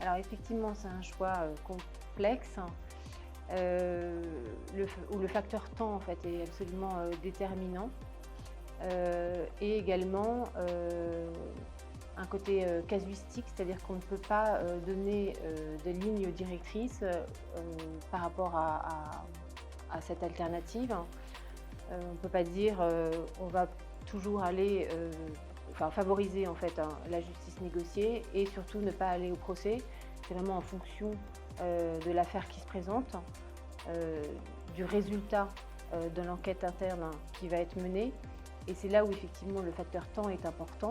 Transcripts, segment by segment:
Alors effectivement, c'est un choix complexe, où le facteur temps en fait est absolument déterminant, et également un côté casuistique, c'est-à-dire qu'on ne peut pas donner des lignes directrices par rapport à cette alternative. On ne peut pas dire on va toujours aller, enfin favoriser en fait, hein, la justice négociée et surtout ne pas aller au procès. C'est vraiment en fonction de l'affaire qui se présente, heu, du résultat de l'enquête interne qui va être menée, et c'est là où effectivement le facteur temps est important.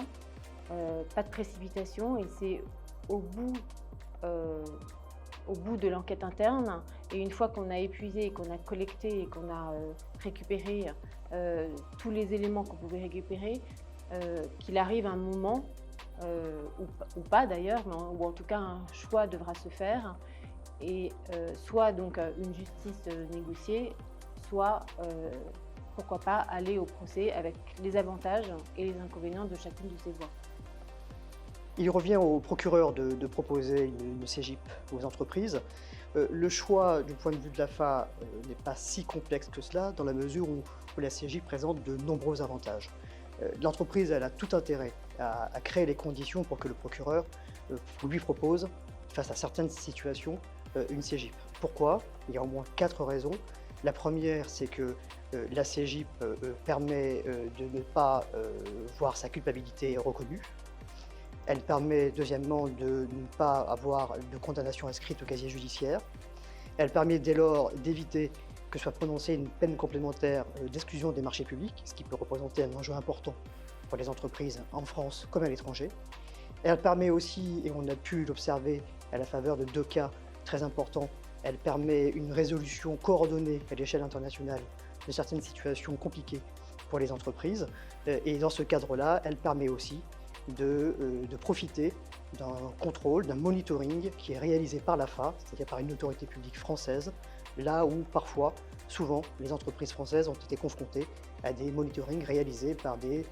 Pas de précipitation, et c'est au bout, heu, au bout de l'enquête interne, et une fois qu'on a épuisé, qu'on a collecté et qu'on a récupéré tous les éléments qu'on pouvait récupérer, qu'il arrive un moment, ou pas d'ailleurs, mais ou en tout cas un choix devra se faire, et soit donc une justice négociée, soit pourquoi pas aller au procès avec les avantages et les inconvénients de chacune de ces voies. Il revient au procureur de proposer une CJIP aux entreprises. Le choix du point de vue de l'AFA n'est pas si complexe que cela, dans la mesure où la CJIP présente de nombreux avantages. L'entreprise elle a tout intérêt à créer les conditions pour que le procureur lui propose, face à certaines situations, une CJIP. Pourquoi? Il y a au moins 4 raisons. La première, c'est que la CJIP permet de ne pas voir sa culpabilité reconnue. Elle permet deuxièmement de ne pas avoir de condamnation inscrite au casier judiciaire. Elle permet dès lors d'éviter que soit prononcée une peine complémentaire d'exclusion des marchés publics, ce qui peut représenter un enjeu important pour les entreprises en France comme à l'étranger. Elle permet aussi, et on a pu l'observer à la faveur de 2 cas très importants, elle permet une résolution coordonnée à l'échelle internationale de certaines situations compliquées pour les entreprises. Et dans ce cadre-là, elle permet aussi de profiter d'un contrôle, d'un monitoring qui est réalisé par l'AFA, c'est-à-dire par une autorité publique française, là où parfois, souvent, les entreprises françaises ont été confrontées à des monitorings réalisés par des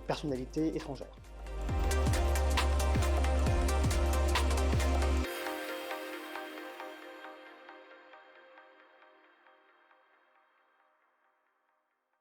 personnalités étrangères.